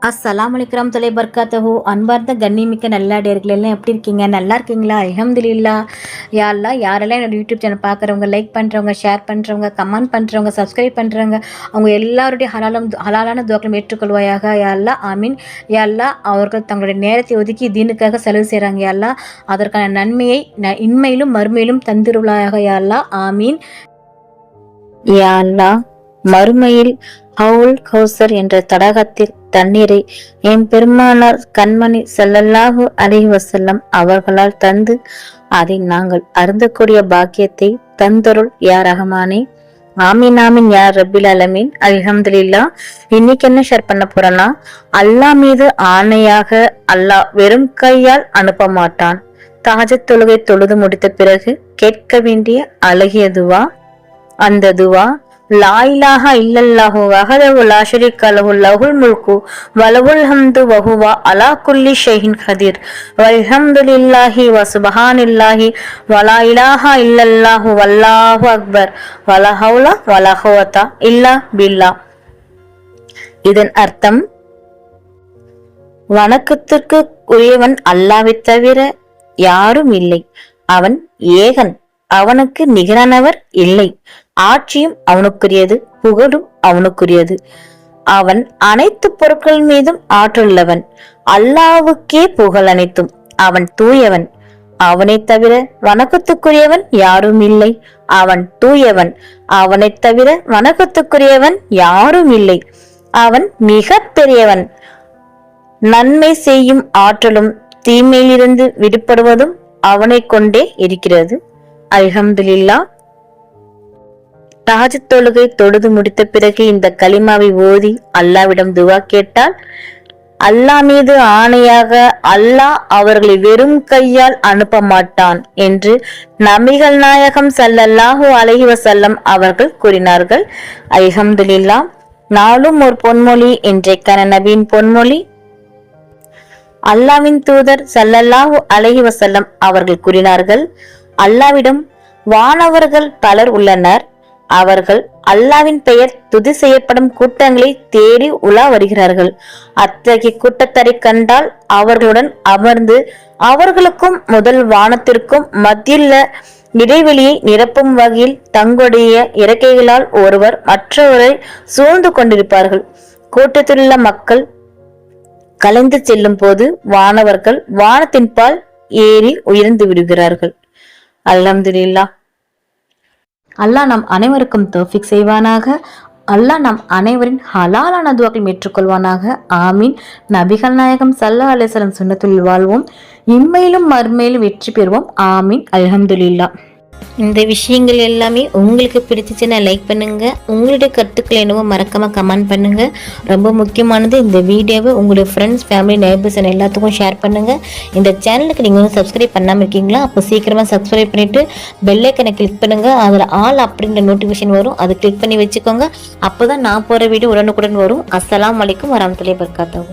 அஸ்ஸலாமு அலைக்கும் தொலை பர்காத்தஹு. அன்பார்ந்த கண்ணிமிக்க நல்லடியார்கள் எல்லாம் எப்படி இருக்கீங்க? நல்லா இருக்கீங்களா? அல்ஹம்துலில்லாஹ். யா அல்லாஹ், யாரெல்லாம் என்னோட யூடியூப் சேனல் பார்க்குறவங்க, லைக் பண்ணுறவங்க, ஷேர் பண்ணுறவங்க, கமெண்ட் பண்ணுறவங்க, சப்ஸ்கிரைப் பண்ணுறவங்க, அவங்க எல்லாருடைய ஹலாலான துவாக்களும் ஏற்றுக்கொள்வாயாக. யா அல்லாஹ், ஆமீன். யா அல்லாஹ், அவர்கள் தங்களுடைய நேரத்தை ஒதுக்கி தீனுக்காக செலவு செய்கிறாங்க. யா அல்லாஹ், அதற்கான நன்மையை இன்மையிலும் மறுமையிலும் தந்திருவாயாக. யா அல்லாஹ், ஆமீன். யா அல்லாஹ், மறுமையில் ஹவுல் கௌசர் என்ற தடாகத்தில் தண்ணீரை என் பெருமானார் கண்மணி ஸல்லல்லாஹு அலைஹி வஸல்லம் அவர்களால் தந்து அதை நாங்கள் அருந்தக்கூடிய பாக்கியத்தை தந்தருள் யா ரஹ்மானே. ஆமீன் ஆமீன் யா ரப்பில் ஆலமீன். அல்ஹம்துலில்லாஹ். இன்னைக்கு என்ன ஷேர் பண்ண போறேன்னா, அல்லாஹ் மீது ஆணையாக அல்லாஹ் வெறும் கையால் அனுப்ப மாட்டான். தஹஜ்ஜுத் தொழுகை தொழுது முடித்த பிறகு கேட்க வேண்டிய அழகிய துவா. அந்த துவா, லா இலாஹா இல்லல்லாஹு வஹதஹு லா ஷரீக லஹு லஹுல் முல்கு வலஹுல் ஹம்து வஹுவ அலா குல்லி ஷைஇன் கதீர் வல்ஹம்துலில்லாஹி வ சுப்ஹானல்லாஹி வலா இலாஹா இல்லல்லாஹு வல்லாஹு அக்பர் வலா ஹவுல வலா குவத்த இல்லா பில்லாஹ். இதன் அர்த்தம், வணக்கத்திற்கு உரியவன் அல்லாஹ்வை தவிர யாரும் இல்லை. அவன் ஏகன், அவனுக்கு நிகரானவர் இல்லை. ஆட்சியும் அவனுக்குரியது, புகழும் அவனுக்குரியது. அவன் அனைத்து பொருட்கள் மீதும் ஆற்றுள்ளவன். அல்லாஹ்வுக்கே புகழ் அனைத்தும். அவன் தூயவன், அவனை தவிர வணக்கத்துக்குரியவன் யாரும் இல்லை. அவன் தூயவன், அவனை தவிர வணக்கத்துக்குரியவன் யாரும் இல்லை. அவன் மிக பெரியவன். நன்மை செய்யும் ஆற்றலும் தீமையிலிருந்து விடுபடுவதும் அவனை கொண்டே இருக்கிறது. அல்ஹம்துலில்லாஹ். தஹஜ்ஜுத் தொழுகை தொழுது முடித்த பிறகு இந்த கலிமாவை ஓதி அல்லாஹ்விடம் துவா கேட்டால், அல்லாஹ் மீது ஆணையாக அல்லாஹ் அவர்களை வெறும் கையால் அனுப்ப மாட்டான் என்று நபிகள் நாயகம் ஸல்லல்லாஹு அலைஹி வஸல்லம் அவர்கள் கூறினார்கள். அல்ஹம்துலில்லாஹ். நாளும் ஒரு பொன்மொழி, இன்றைக்கான நபியின் பொன்மொழி. அல்லாஹ்வின் தூதர் ஸல்லல்லாஹு அலைஹி வஸல்லம் அவர்கள் கூறினார்கள், அல்லாஹ்விடம் வானவர்கள் பலர் உள்ளனர். அவர்கள் அல்லாஹ்வின் பெயர் துதி செய்யப்படும் கூட்டங்களை தேடி உலா வருகிறார்கள். அத்தகைய கூட்டத்தரை கண்டால் அவர்களுடன் அமர்ந்து அவர்களுக்கும் முதல் வானத்திற்கும் மத்தியில் இடைவெளியை நிரப்பும் வகையில் தங்களுடைய இறக்கைகளால் ஒருவர் மற்றவரை சூழ்ந்து கொண்டிருப்பார்கள். கூட்டத்திலுள்ள மக்கள் கலைந்து செல்லும் போது வானவர்கள் வானத்தின் பால் ஏறி உயர்ந்து விடுகிறார்கள். அல்ஹம்துலில்லாஹ். அல்லாஹ் நம் அனைவருக்கும் தௌஃபீக் செய்வானாக. அல்லாஹ் நம் அனைவரின் ஹலாலான துவாக்களை ஏற்றுக்கொள்வானாக. ஆமீன். நபிகள் நாயகம் ஸல்லல்லாஹு அலைஹி வஸல்லம் சுன்னத்துல் வாழ்வோம், இம்மையிலும் மறுமையிலும் வெற்றி பெறுவோம். ஆமீன். அல்ஹம்துலில்லாஹ். இந்த விஷயங்கள் எல்லாமே உங்களுக்கு பிடிச்சிச்சுன்னா லைக் பண்ணுங்க. உங்களுடைய கருத்துக்கள் என்னவோ மறக்காம கமெண்ட் பண்ணுங்க. ரொம்ப முக்கியமானது, இந்த வீடியோவை உங்களுடைய ஃப்ரெண்ட்ஸ், ஃபேமிலி, நெய்பர்ஸ் எல்லாத்துக்கும் ஷேர் பண்ணுங்க. இந்த சேனலுக்கு நீங்கள் வந்து சப்ஸ்கிரைப் பண்ணாமல் இருக்கீங்களா? அப்போ சீக்கிரமாக சப்ஸ்கிரைப் பண்ணிட்டு பெல் ஐக்கனை கிளிக் பண்ணுங்க. அதில் ஆல் அப்படின்ற நோட்டிஃபிகேஷன் வரும், அதை கிளிக் பண்ணி வச்சுக்கோங்க. அப்போதான் நான் போகிற வீடியோ உடனுக்குடன் வரும். அஸ்ஸலாமு அலைக்கும் வரஹ்மத்துல்லாஹி வபரகாத்துஹு.